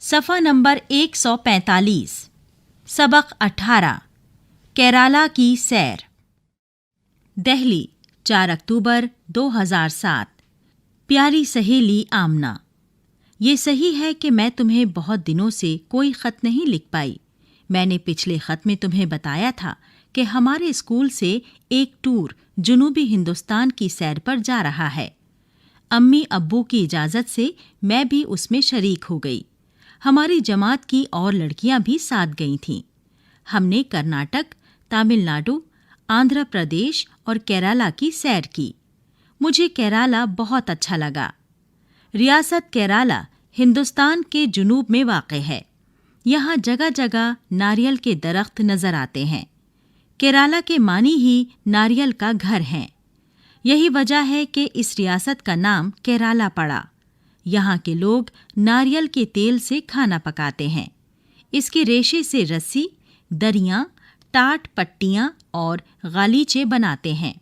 सफ़ा नंबर 145, सबक 18, केराला की सैर। दिल्ली, 4 अक्टूबर 2007। प्यारी सहेली आमना, ये सही है कि मैं तुम्हें बहुत दिनों से कोई ख़त नहीं लिख पाई। मैंने पिछले ख़त में तुम्हें बताया था कि हमारे स्कूल से एक टूर जुनूबी हिंदुस्तान की सैर पर जा रहा है। अम्मी अब्बू की इजाज़त से मैं भी उसमें शरीक हो गई। हमारी जमात की और लड़कियां भी साथ गई थीं। हमने कर्नाटक, तमिलनाडु, आंध्र प्रदेश और केरला की सैर की। मुझे केरला बहुत अच्छा लगा। रियासत केरला हिंदुस्तान के जुनूब में वाक़ है। यहाँ जगह जगह नारियल के दरख्त नज़र आते हैं। केरला के मानी ही नारियल का घर हैं। यही वजह है कि इस रियासत का नाम केरला पड़ा। यहाँ के लोग नारियल के तेल से खाना पकाते हैं। इसके रेशे से रस्सी, दरियाँ, टाट, पट्टियाँ और गालीचे बनाते हैं।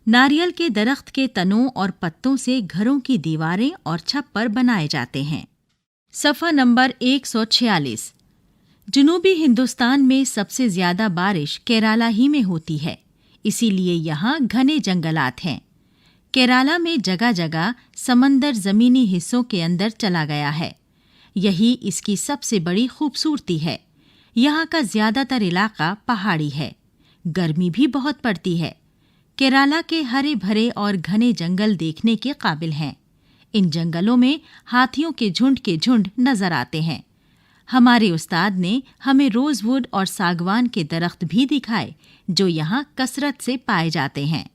नारियल के दरख्त के तनों और पत्तों से घरों की दीवारें और छप्पर बनाए जाते हैं। सफ़ा नंबर 146। जुनूबी हिंदुस्तान में सबसे ज़्यादा बारिश केरला ही में होती है, इसीलिए यहाँ घने जंगलात हैं। केरला में जगह जगह समंदर ज़मीनी हिस्सों के अंदर चला गया है। यही इसकी सबसे बड़ी खूबसूरती है। यहाँ का ज़्यादातर इलाका पहाड़ी है। गर्मी भी बहुत पड़ती है। केरला के हरे भरे और घने जंगल देखने के काबिल हैं। इन जंगलों में हाथियों के झुंड नज़र आते हैं। हमारे उस्ताद ने हमें रोज़वुड और सागवान के दरख्त भी दिखाए, जो यहाँ कसरत से पाए जाते हैं।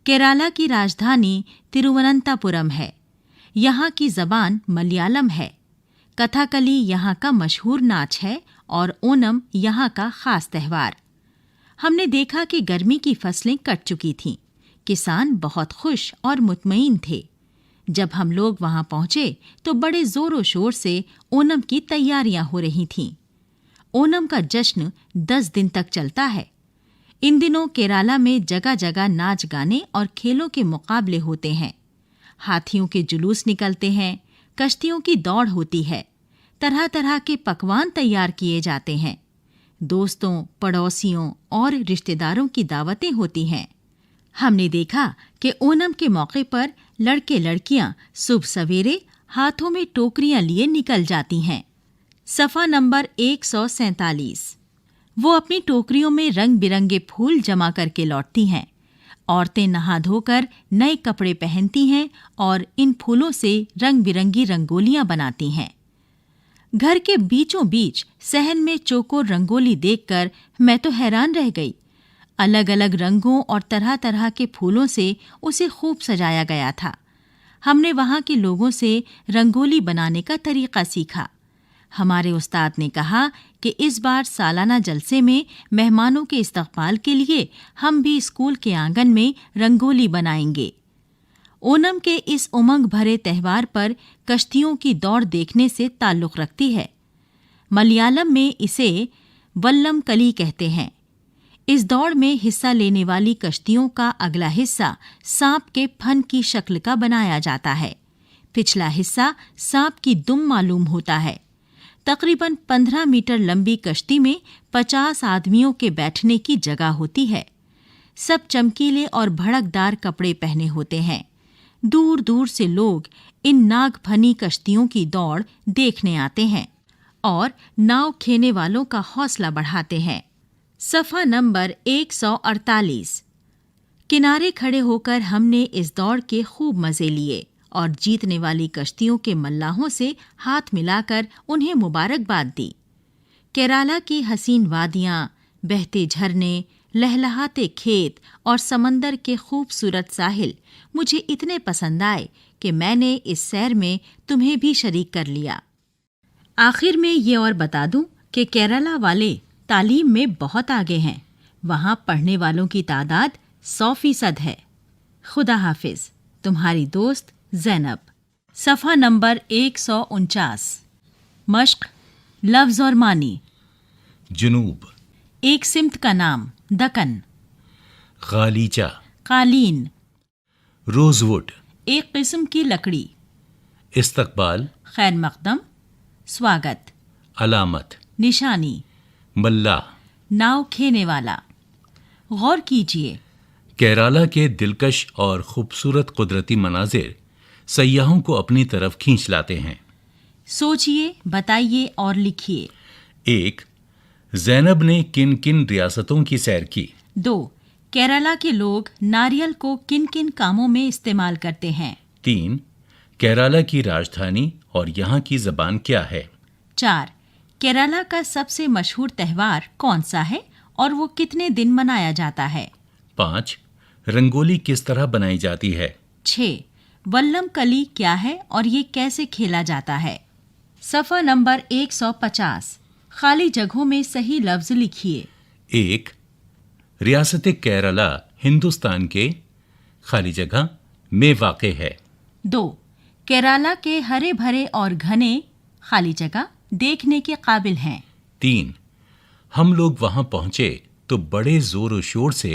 केरला की राजधानी तिरुवनंतपुरम है। यहाँ की ज़बान मलयालम है। कथाकली यहाँ का मशहूर नाच है और ओनम यहाँ का ख़ास त्यौहार। हमने देखा कि गर्मी की फसलें कट चुकी थीं। किसान बहुत खुश और मुतमईन थे। जब हम लोग वहाँ पहुँचे तो बड़े ज़ोरों शोर से ओनम की तैयारियाँ हो रही थीं। ओनम का जश्न 10 दिन तक चलता है। इन दिनों केरला में जगह जगह नाच गाने और खेलों के मुकाबले होते हैं। हाथियों के जुलूस निकलते हैं, कश्तियों की दौड़ होती है, तरह तरह के पकवान तैयार किए जाते हैं। दोस्तों, पड़ोसियों और रिश्तेदारों की दावतें होती हैं। हमने देखा कि ओनम के मौके पर लड़के लड़कियां सुबह सवेरे हाथों में टोकरियां लिए निकल जाती हैं। सफ़ा नंबर 147। वो अपनी टोकरियों में रंग बिरंगे फूल जमा करके लौटती हैं। औरतें नहा धोकर नए कपड़े पहनती हैं और इन फूलों से रंग बिरंगी रंगोलियां बनाती हैं। घर के बीचों बीच सहन में चौकोर रंगोली देखकर मैं तो हैरान रह गई। अलग अलग रंगों और तरह तरह के फूलों से उसे खूब सजाया गया था। हमने वहाँ के लोगों से रंगोली बनाने का तरीका सीखा। हमारे उस्ताद ने कहा कि इस बार सालाना जलसे में मेहमानों के इस्तकबाल के लिए हम भी स्कूल के आंगन में रंगोली बनाएंगे। ओनम के इस उमंग भरे त्यौहार पर कश्तियों की दौड़ देखने से ताल्लुक़ रखती है। मलयालम में इसे वल्लम कली कहते हैं। इस दौड़ में हिस्सा लेने वाली कश्तियों का अगला हिस्सा सांप के फन की शक्ल का बनाया जाता है। पिछला हिस्सा सांप की दुम मालूम होता है। तकरीबन 15 मीटर लंबी कश्ती में 50 आदमियों के बैठने की जगह होती है। सब चमकीले और भड़कदार कपड़े पहने होते हैं। दूर दूर से लोग इन नागफनी कश्तियों की दौड़ देखने आते हैं और नाव खेने वालों का हौसला बढ़ाते हैं। सफ़ा नंबर 148। किनारे खड़े होकर हमने इस दौड़ के खूब मज़े लिए और जीतने वाली कश्तियों के मल्लाहों से हाथ मिलाकर उन्हें मुबारकबाद दी। केरला की हसीन वादियाँ, बहते झरने, लहलहाते खेत और समंदर के खूबसूरत साहिल मुझे इतने पसंद आए कि मैंने इस सैर में तुम्हें भी शरीक कर लिया। आखिर में ये और बता दूं कि केरला वाले तालीम में बहुत आगे हैं। वहाँ पढ़ने वालों की तादाद 100% है। खुदा हाफिज, तुम्हारी दोस्त ज़ैनब। सफ़ा नंबर 149। मश्क, लफ्ज़ और मानी। जुनूब, एक सिमत का नाम, दक्कन। गालीचा, कालीन। रोज़वुड, एक किस्म की लकड़ी। इस्तकबाल, खैर मकदम। स्वागत, अलामत, निशानी, मल्ला। नाव खेने वाला। गौर कीजिए, केराला के दिलकश और खूबसूरत कुदरती मनाजिर सयाहों को अपनी तरफ खींच लाते हैं। सोचिए, बताइए और लिखिए। 1. ज़ैनब ने किन किन रियासतों की सैर की? 2. केरला के लोग नारियल को किन किन कामों में इस्तेमाल करते हैं? 3. केराला की राजधानी और यहाँ की ज़बान क्या है? 4. केरला का सबसे मशहूर त्योहार कौन सा है और वो कितने दिन मनाया जाता है? 5. रंगोली किस तरह बनाई जाती है? 6. वल्लम कली क्या है और ये कैसे खेला जाता है? सफ़ा नंबर 150। खाली जगहों में सही लफ्ज लिखिए। 1. रियासत केरला हिंदुस्तान के खाली जगह में वाक़े है। 2. केरला के हरे भरे और घने खाली जगह देखने के काबिल हैं। 3. हम लोग वहां पहुंचे तो बड़े जोर शोर से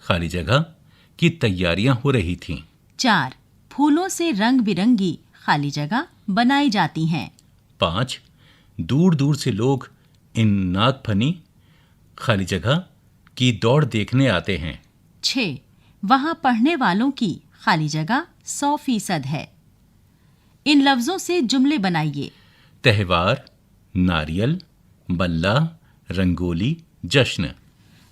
खाली जगह की तैयारियां हो रही थीं। 4. फूलों से रंग बिरंगी खाली जगह बनाई जाती हैं। 5. दूर दूर से लोग इन नागफनी खाली जगह की दौड़ देखने आते हैं। 6. वहां पढ़ने वालों की खाली जगह 100% है। इन लफ्जों से जुमले बनाइए। त्योहार, नारियल, मल्ला, रंगोली, जश्न।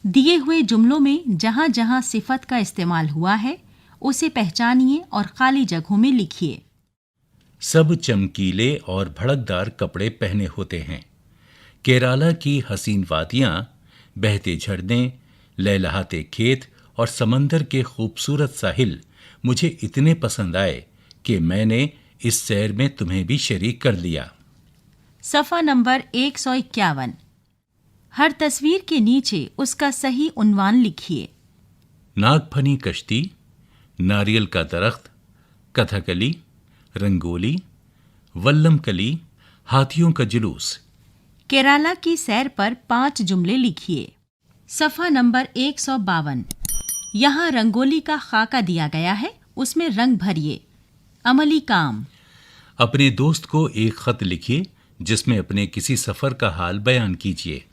दिए हुए जुमलों में जहां जहां सिफत का इस्तेमाल हुआ है उसे पहचानिए और खाली जगहों में लिखिए। सब चमकीले और भड़कदार कपड़े पहने होते हैं। केरला की हसीन वादियां, बहते झरने, लहलहाते खेत और समंदर के खूबसूरत साहिल मुझे इतने पसंद आए कि मैंने इस सैर में तुम्हें भी शरीक कर लिया। सफ़ा नंबर 151। हर तस्वीर के नीचे उसका सही उन्वान लिखिए। नागफनी कश्ती, नारियल का दरख्त, कथकली, रंगोली, वल्लमकली, हाथियों का जुलूस। केरला की सैर पर 5 जुमले लिखिए। सफ़ा नंबर 152। यहाँ रंगोली का खाका दिया गया है, उसमें रंग भरिए। अमली काम। अपने दोस्त को एक खत लिखिए जिसमें अपने किसी सफर का हाल बयान कीजिए।